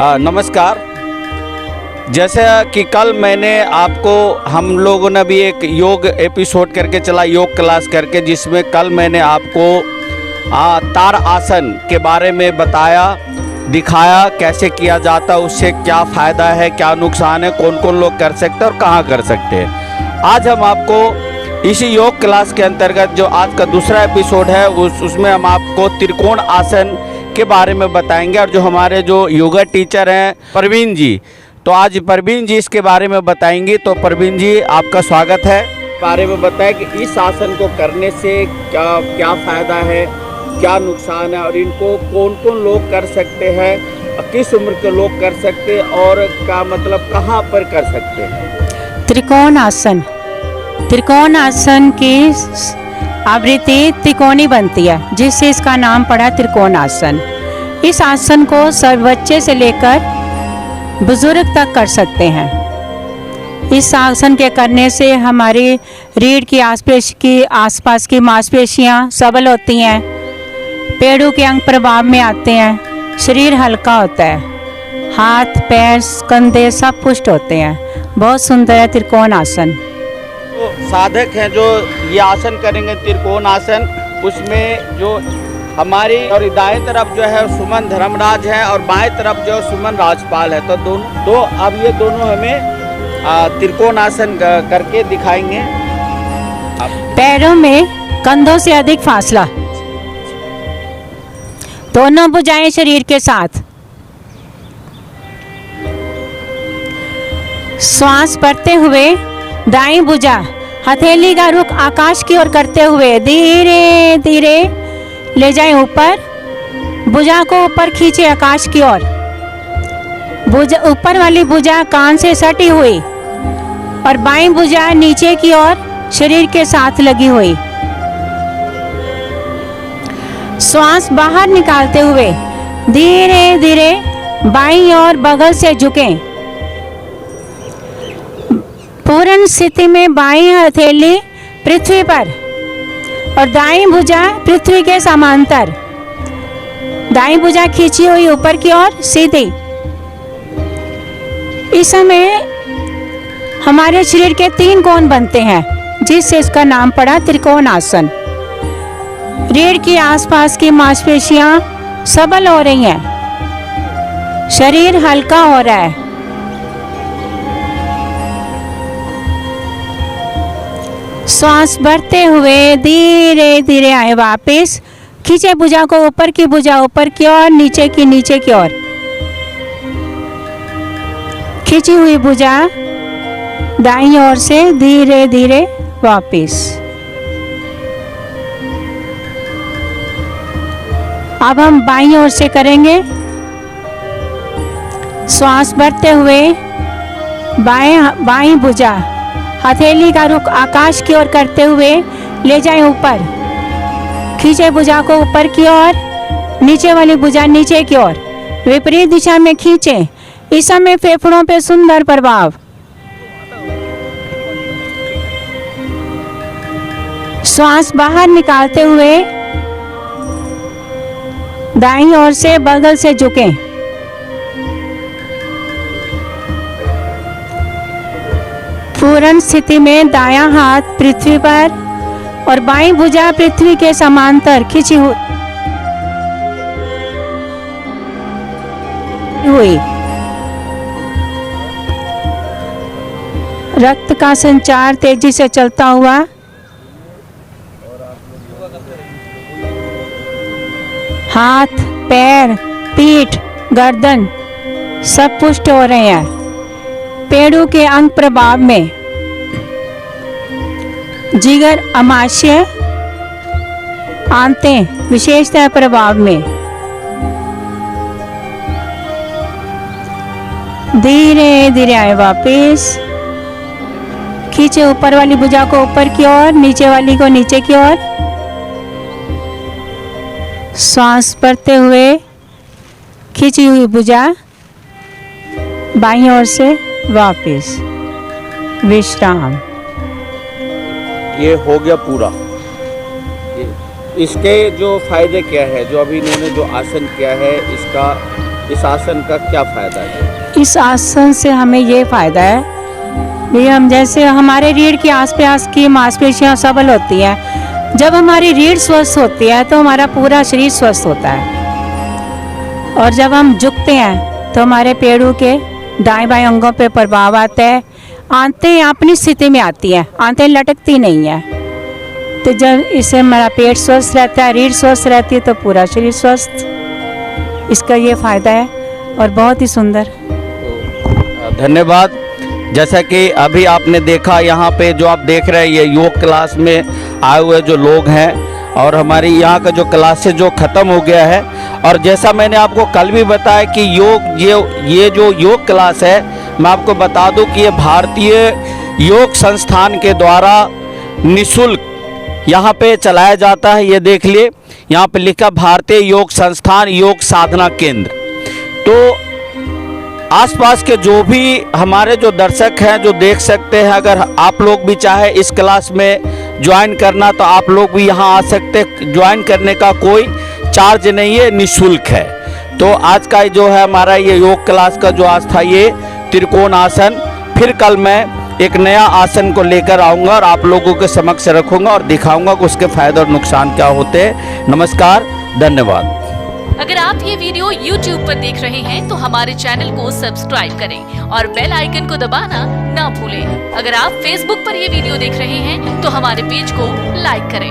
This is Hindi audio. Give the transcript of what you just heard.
हाँ नमस्कार। जैसे कि कल मैंने आपको हम लोगों ने भी एक योग एपिसोड करके चला, योग क्लास करके, जिसमें कल मैंने आपको तार आसन के बारे में बताया, दिखाया कैसे किया जाता है, उससे क्या फ़ायदा है, क्या नुकसान है, कौन कौन लोग कर सकते हैं और कहाँ कर सकते हैं। आज हम आपको इसी योग क्लास के अंतर्गत जो आज का दूसरा एपिसोड है उसमें हम आपको त्रिकोण आसन के बारे में बताएंगे। और जो हमारे जो योगा टीचर हैं प्रवीण जी, तो आज प्रवीण जी इसके बारे में बताएंगे। तो प्रवीण जी आपका स्वागत है। बारे में बताएं कि इस आसन को करने से क्या क्या फ़ायदा है, क्या नुकसान है और इनको कौन कौन लोग कर सकते हैं, किस उम्र के लोग कर सकते हैं और क्या मतलब कहाँ पर कर सकते हैं। त्रिकोण आसन, त्रिकोण आसन की आवृत्ति त्रिकोणी बनती है, जिससे इसका नाम पड़ा त्रिकोण आसन। इस आसन को सब बच्चे से लेकर बुजुर्ग तक कर सकते हैं। इस आसन के करने से हमारी रीढ़ की आसपास की मांसपेशियां सबल होती हैं, पेड़ों के अंग प्रभाव में आते हैं, शरीर हल्का होता है, हाथ पैर कंधे सब पुष्ट होते हैं। बहुत सुंदर है त्रिकोण आसन। तो साधक हैं जो ये आसन करेंगे त्रिकोण आसन, उसमें जो हमारी और दाएं तरफ जो है सुमन धर्मराज है और बाएं तरफ जो सुमन राजपाल है। तो दोनों तो अब ये दोनों हमें त्रिकोण आसन करके दिखाएंगे। पैरों में कंधों से अधिक फासला, दोनों भुजाएं शरीर के साथ, श्वास भरते हुए दाईं भुजा हथेली का रुख आकाश की ओर करते हुए धीरे धीरे ले जाएं ऊपर, भुजा को ऊपर खींचे आकाश की ओर। भुजा ऊपर वाली भुजा कान से सटी हुई और बाईं भुजा नीचे की ओर शरीर के साथ लगी हुई। श्वास बाहर निकालते हुए धीरे धीरे बाईं ओर बगल से झुकें। पूर्ण स्थिति में बाईं हथेली पृथ्वी पर और दाईं भुजा पृथ्वी के समांतर, दाईं भुजा खींची हुई ऊपर की ओर सीधी। इस समय हमारे शरीर के 3 कोण बनते हैं, जिससे इसका नाम पड़ा त्रिकोण आसन। रीढ़ की आसपास की मांसपेशियां सबल हो रही हैं, शरीर हल्का हो रहा है। श्वास भरते हुए धीरे धीरे आए वापस, खींचे भुजा को, ऊपर की भुजा ऊपर की ओर, नीचे की ओर। खींची हुई भुजा दाईं ओर से धीरे धीरे वापस। अब हम बाईं ओर से करेंगे। श्वास भरते हुए बाईं भुजा हथेली का रुख आकाश की ओर करते हुए ले जाएं ऊपर, खींचे भुजा को ऊपर की ओर, नीचे वाली भुजा नीचे की ओर, विपरीत दिशा में खींचें। इस समय फेफड़ों पे सुंदर प्रभाव। श्वास बाहर निकालते हुए दाईं ओर से बगल से झुकें। पूर्ण स्थिति में दायां हाथ पृथ्वी पर और बाईं भुजा पृथ्वी के समांतर खींची हुई। रक्त का संचार तेजी से चलता हुआ। हाथ पैर पीठ गर्दन सब पुष्ट हो रहे हैं, पेड़ों के अंग प्रभाव में, जिगर अमाशय आंतें विशेषतः प्रभाव में। धीरे धीरे आए वापस, खींचे ऊपर वाली भुजा को ऊपर की ओर, नीचे वाली को नीचे की ओर। श्वास भरते हुए खींची हुई भुजा बाईं ओर से वापस, विश्राम। ये हो गया पूरा। इसके जो फायदे क्या है, जो अभी इन्होंने जो आसन किया है, इसका इस आसन का क्या फायदा है? इस आसन से हमें ये फायदा है भी हम जैसे हमारे रीढ़ के आसपास की मांसपेशियां सबल होती हैं, जब हमारी रीढ़ स्वस्थ होती है तो हमारा पूरा शरीर स्वस्थ होता है। और जब हम झुकते हैं तो हमारे पेड़ों के दाएं बाएं अंगों पे प्रभाव आता है, आंतें अपनी स्थिति में आती हैं, आंतें लटकती नहीं है। तो जब इससे हमारा पेट स्वस्थ रहता है, रीढ़ स्वस्थ रहती है तो पूरा शरीर स्वस्थ, इसका ये फायदा है और बहुत ही सुंदर। धन्यवाद। जैसा कि अभी आपने देखा, यहाँ पे जो आप देख रहे हैं ये योग क्लास में आए हुए जो लोग हैं, और हमारी यहाँ का जो क्लासेस जो ख़त्म हो गया है। और जैसा मैंने आपको कल भी बताया कि ये जो योग क्लास है, मैं आपको बता दूं कि ये भारतीय योग संस्थान के द्वारा निःशुल्क यहाँ पे चलाया जाता है। ये देख लिए, यहाँ पे लिखा भारतीय योग संस्थान योग साधना केंद्र। तो आसपास के जो भी हमारे जो दर्शक हैं जो देख सकते हैं, अगर आप लोग भी चाहे इस क्लास में ज्वाइन करना तो आप लोग भी यहाँ आ सकते। ज्वाइन करने का कोई चार्ज नहीं है, निःशुल्क है। तो आज का जो है हमारा ये योग क्लास का जो आज था ये त्रिकोण आसन, फिर कल मैं एक नया आसन को लेकर आऊँगा और आप लोगों के समक्ष रखूँगा और दिखाऊँगा कि उसके फ़ायदे और नुकसान क्या होते हैं। नमस्कार, धन्यवाद। अगर आप ये वीडियो YouTube पर देख रहे हैं तो हमारे चैनल को सब्सक्राइब करें और बेल आइकन को दबाना ना भूलें। अगर आप Facebook पर ये वीडियो देख रहे हैं तो हमारे पेज को लाइक करें।